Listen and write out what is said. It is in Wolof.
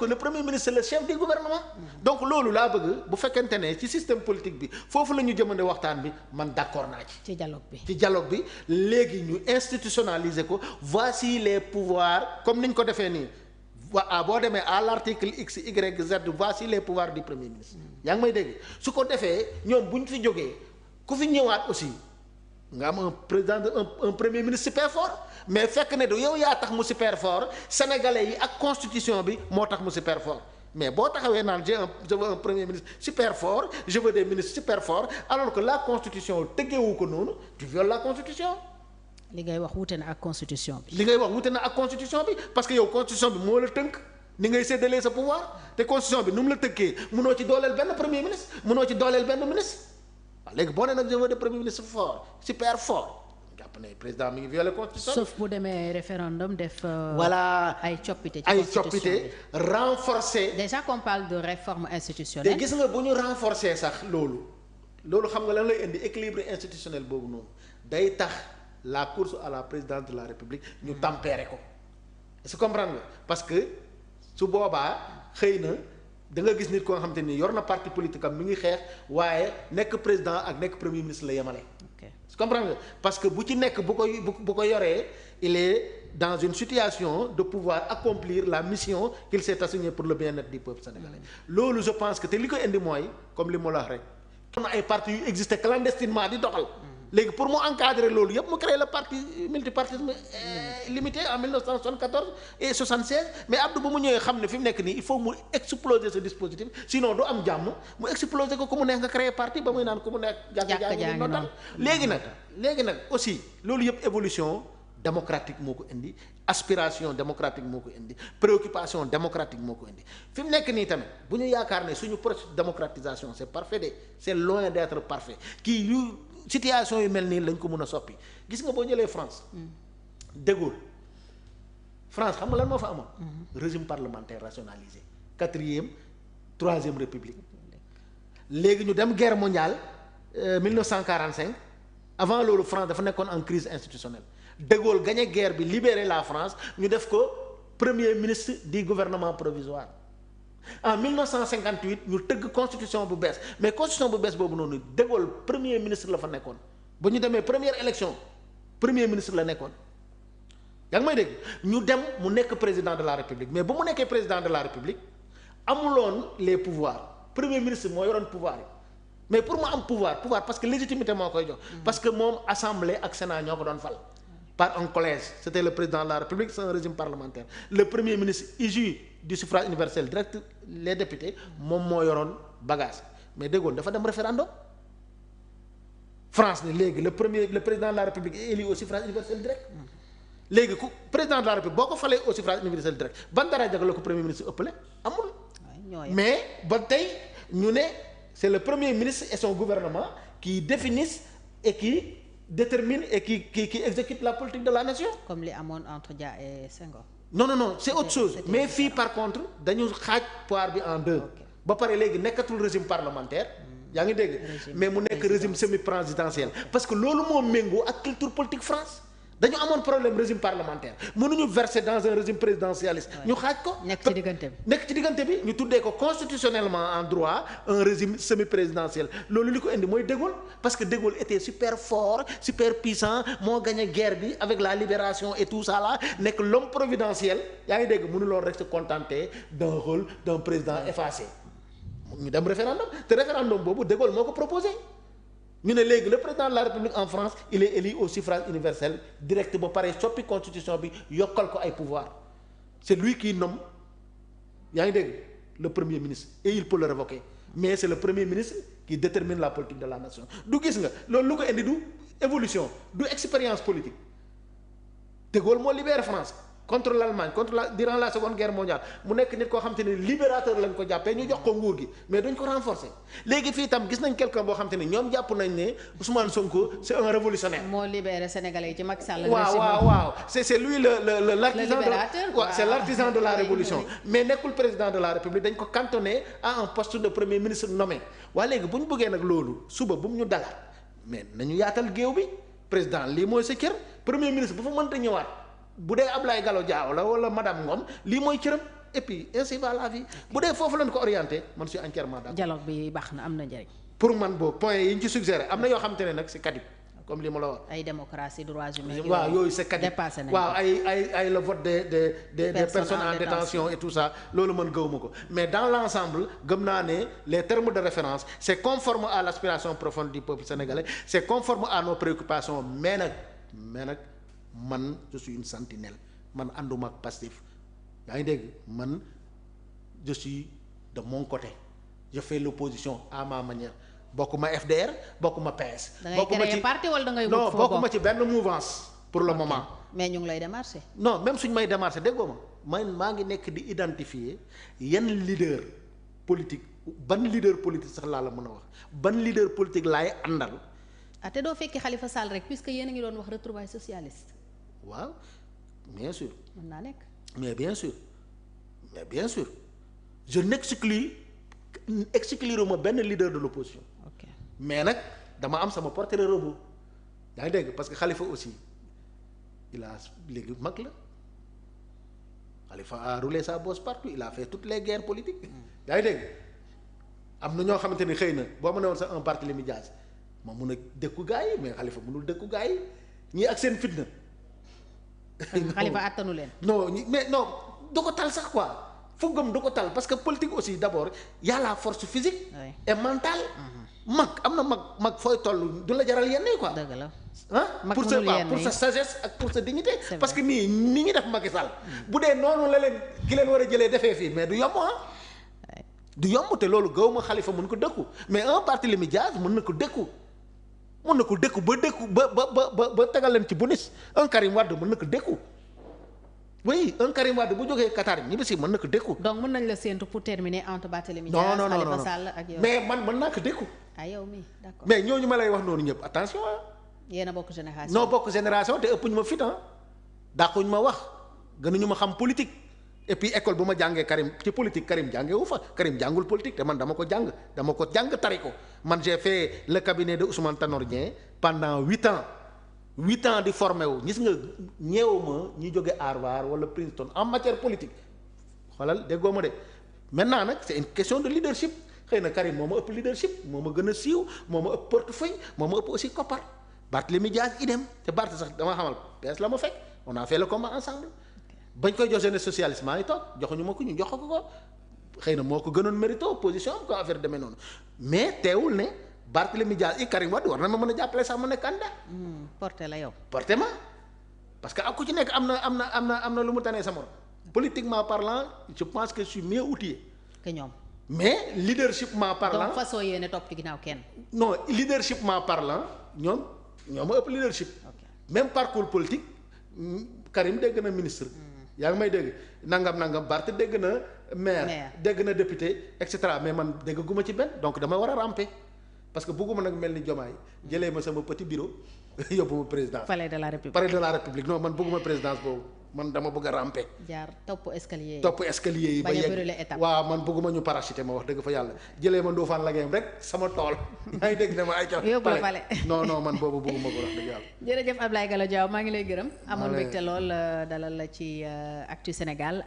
que le premier ministre c'est le chef du gouvernement. donc loolu laa bëgg bu fekkente ne ci système politique bi foofu la ñu jëmande waxtaan bi man d'accord naa ci. ci dialogue bi léegi ñu institutionnaliser ko voici les pouvoirs comme ni ñu ko defee nii. boo demee à l'article X Y Z voici les pouvoirs du premier ministre. yaa ngi may dégg su ko defee ñoom bu ñu fi jógee ku fi ñëwaat aussi nga am un président un premier ministre super fort mais fekk ne du yow yaa tax mu super fort sénégalais yi ak constitution bi moo tax mu super fort mais boo taxawee naan je veux un premier ministre super fort je veux des ministres super forts alors que la constitution tëggeewu ko noonu tu violes la constitution. li ngay wax wute na ak constitution bi. parce que yow constitution bi moo la tënk ni ngay séddalee sa pouvoir te constitution bi nu mu la tënkee mënoo ci dooleel benn premier ministre mënoo ci dooleel benn ministre waaw léegi boo nee nag je veux des premier ministre fort super fort jàpp ne président mi ngi violer constitution. sauf bu demee référendum def. voilà ay coppite ci constitution bi renforcer. déjà qu'on parle de réforme institutionnelle. te gis nga bu ñu renforcer sax loolu xam nga lan lay indi équilibre institutionnel boobu noonu day tax. la course à la présidence de la république ñu tempérer ko est-ce que comprendre nga parce que su boobaa xëy na da nga gis nit ko nga xam te ni yor na parti politique am mi ngi xeex waaye nekk président ak nekk premier ministre la yemale. est-ce que comprendre nga parce que bu ci nekk bu ko yoree il est dans une situation de pouvoir accomplir la mission qu'il s'est assigné pour le bien-être du peuple sénégalais. loolu je pense que te li ko indi mooy comme li ma la wax rek. am na ay partis yu existé clandestinement di doxal. léegi pour mu encadrer loolu yëpp mu créé le parti multipartisme limité en 1974 et 76 mais Abdou ba mu ñëwee xam ne fi mu nekk nii il faut mu exploser ce dispositif sinon du am jàmm mu exploser ko ku mu neex nga créer parti ba muy naan ku mu neex jàkk jaa ngi noddal léegi nag aussi loolu yëpp évolution démocratique moo ko indi aspiration démocratique moo ko indi préoccupation démocratique moo ko indi fi mu nekk nii tamit bu ñu yaakaar ne suñu processus de démocratisation c'est parfait c'est loin d'être parfait situation yu mel nii lañ ko mën a soppi gis nga boo jëlee France. De Gaulle France xam nga lan moo fa amoon. régime parlementaire rationalisé 4e 3e république. léegi ñu dem guerre mondiale 1945 avant loolu France dafa nekkoon en crise institutionnelle De Gaulle gagné guerre bi libéré la France ñu def ko premier ministre du gouvernement provisoire. en 1958 ñu tëgg constitution bu bees mais constitution bu bees boobu noonu De Gaulle premier ministre la fa nekkoon ba ñu demee première élection premier ministre la nekkoon yaa ngi may dégg ñu dem mu nekk président de la république mais ba mu nekkee président de la république amuloon les pouvoirs premier ministre moo yoroon pouvoir yi mais pour mu am pouvoir parce que légitimité moo koy jox. parce que moom assemblée ak sénat ñoo ko doon fal. par un collège c'était le président de la république c'est un régime parlementaire le premier ministre issu du suffrage universel direct les députés moom moo yoroon bagage mais De Gaulle dafa dem référendum France ni léegi le président de la république est élu au suffrage universel direct léegi ku président de la république boo ko falee au suffrage universel direct ban dara jagle ko premier ministre ëppale amul mais ba tey ñu ne c'est le premier ministre et son gouvernement qui définissent et qui détermine et qui exécute la politique de la nation. comme li amoon entre Dia et Senghor. non c'est autre chose mais fii par contre dañu xaaj pouvoir bi en deux. ba pare léegi nekkatul régime parlementaire. yaa ngi dégg mais mu nekk régime semi-présidentiel parce que loolu moo méngoo ak culture politique France dañu amoon problème régime parlementaire mënuñu verser dans un régime présidentialiste. ñu xaaj ko. nekk ci diggante bi ñu tuddee ko constitutionnellement en droit un régime semi-présidentiel loolu li ko indi mooy De Gaulle parce que De Gaulle était super fort super puissant moo gagné guerre bi avec la libération et tout ça là nekk l'homme providentiel yaa ngi dégg mënuloon rek se contenter d'un rôle d'un président effacé ñu dem référendum te référendum boobu De Gaulle moo ko proposé. ñu ne léegi le président de la république en France il est élu au suffrage universel direct ba pare soppi constitution bi yokkal ko ay pouvoir c'est lui qui nomme yaa ngi dégg le premier ministre et il peut le révoquer mais c'est le premier ministre qui détermine la politique de la nation du gis nga loolu lu ko indi du évolution du expérience politique De Gaulle moo libéré France contre l'Allemagne durant la seconde guerre mondiale mu nekk nit koo xam te ne libérateur lañ ko jàppee ñu jox ko nguur gi mais duñ ko renforcer léegi fii tam gis nañ quelqu'un boo xam te ne ñoom jàpp nañ ne Ousmane Sonko c'est un révolutionnaire. moo libéré Sénégalais yi ci Macky Sall. waaw c'est lui l'artisan de la révolution mais nekkul président de la République dañ ko cantonné à un poste de premier ministre nommé waaye léegi bu ñu bëggee nag loolu suba bu mu ñu dalaat mais nañu yaatal géew bi président lii mooy sa cër premier ministre bu fa mënta ñëwaat. bu dee Ablaye Gallo Diaw la wala madame Ngom lii mooy cëram et puis ainsi va la vie. bu dee foofu lañ ko orienté man suis entièrement d'accord. dialogue bi baax na am na njëriñ. pour man boobu point yi ñu ci suggéré am na yoo xamante ne nag c'est caduc comme li ma la wax. ay démocratie droits humains. waaw yooyu c'est caduc dépassé nañ waaw ay le vote des personnes en détention et tout ça loolu man gëwuma ko mais dans l'ensemble gëm naa ne les termes de référence c'est conforme à l'aspiration profonde du peuple sénégalais c'est conforme à nos préoccupations mais nag man je suis une sentinelle man ànduma ak Pastef yaa ngi dégg man je suis de mon côté je fais l'opposition à ma manière. bokkuma FDR bokkuma PS. bokkuma ci parti wala da ngay non bokkuma ci benn mouvance pour le moment. mais ñu ngi lay démarcher. non même suñ may démarcher déggoo ma maa ngi nekk di identifier yan leader politique ban leader politique sax laa la mën a wax ban leader politique laay àndal. te doo fekki Khalifa Sall rek puisque yéen a ngi doon wax retrouvailles socialiste. waaw bien sûr. mën naa nekk. mais bien sûr je n'excluruma benn leader de l'opposition. mais nag dama am sama portée de robot yaa ngi dégg parce que Khalifa aussi il a léegi mag la Khalifa a roulé sa bosse partout il a fait toutes les guerres politiques yaa ngi dégg am na ñoo xamante ni xëy na boo ma ne woon sax un Barthélémy Dias ma mun a dëkku gars yi mais Khalifa mënul dëkku gars yi ñii ak seen fitna. Khalifa attanu leen. non mais non du ko tal sax quoi fu gëm du ko tal parce que politique aussi d'abord y a la force physique. Oui. et mentale. am na mag fooy toll du la jaral yenn yi quoi. dëgg la pour sa sagesse ak pour sa dignité. parce que ni ñi def Macky Sall. bu dee noonu la leen ki leen war a jëlee defee fii mais du yomb du yomb te loolu gaw ma Khalifa mën ko dëkku mais un Barthélémy Dias mën na ko dëkku ba tegal leen ci bonus un Karim Wade mën na ko dëkku. oui un Karim Wade bu jógee Qatar ñibbi si mën na ko dékku. donc mën nañ la séentu pour terminer entre Barthélémy Dias Khalifa Sall ak yow. mais man mën naa ko dékku. yow mi d'accord. mais ñooñu ma lay wax noonu ñëpp attention yéen a bokk génération. noo bokk génération te ëpp ñu ma fit dàquñu ma wax gënuñu ma xam politique et puis école bu ma jàngee Karim ci politique Karim jàngewu fa Karim jàngul politique te man dama ko jàng tari ko man j'ai fait le cabinet de Ousmane Tanor Dieng pendant 8 ans di formé wu gis nga ñeewuma ñi jóge Harvard wala Princeton en matière politique xoolal déggoo ma de maintenant nag c'est une question de leadership xëy na Karim moo ma ëpp leadership moo ma gën a siiw moo ma ëpp portefeuille moo ma ëpp aussi koppar Barthélémy Dias idem te Barth sax dama xamal PS la ma fekk on a fait le combat ensemble bañ koy jox jeunesse socialiste maa ngi toog joxuñu ma ko ñu jox ko xëy na moo ko gënoon mérito position am ko affaire demee noonu mais teewul ne Barthélémy Dias i Karim Wade war na ma mën a jàppale sax ma nekk candidat. porté la yow. porté ma parce que ak ku ci nekk am na lu mu tanee sa morom politiquement parlant je pense que je suis mieux outillé que ñoom. mais leadershipment parlant donc façon yéene topp ci ginnaaw kenn. non leadershipment parlant ñoo ma ëpp leadership. même parcours politique Karim dégg na ministre. yaa ngi may dégg nangam Barth dégg na maire dégg na député et cetera mais man dégg guma ci benn donc dama war a ramper parce que bëgguma nag mel ni Diomaye jëlee ma sama petit bureau yóbbu ma présidence. palais de la république non man bëgguma présidence boobu man dama bëgg a ramper. jaar topp escalier yi ba yegg waaw man bëgguma ñu parachuter ma wax dëgg fa yàlla jëlee ma Ndofane la game rek sama tool yaa ngi dégg ne ma ay ca yóbbu la palais non man boobu bëgguma ko wax dëgg yàlla. jërëjëf Ablaye Gallo Diaw maa ngi lay gërëm. amoon mbégte lool dalal la ci Actu Sénégal.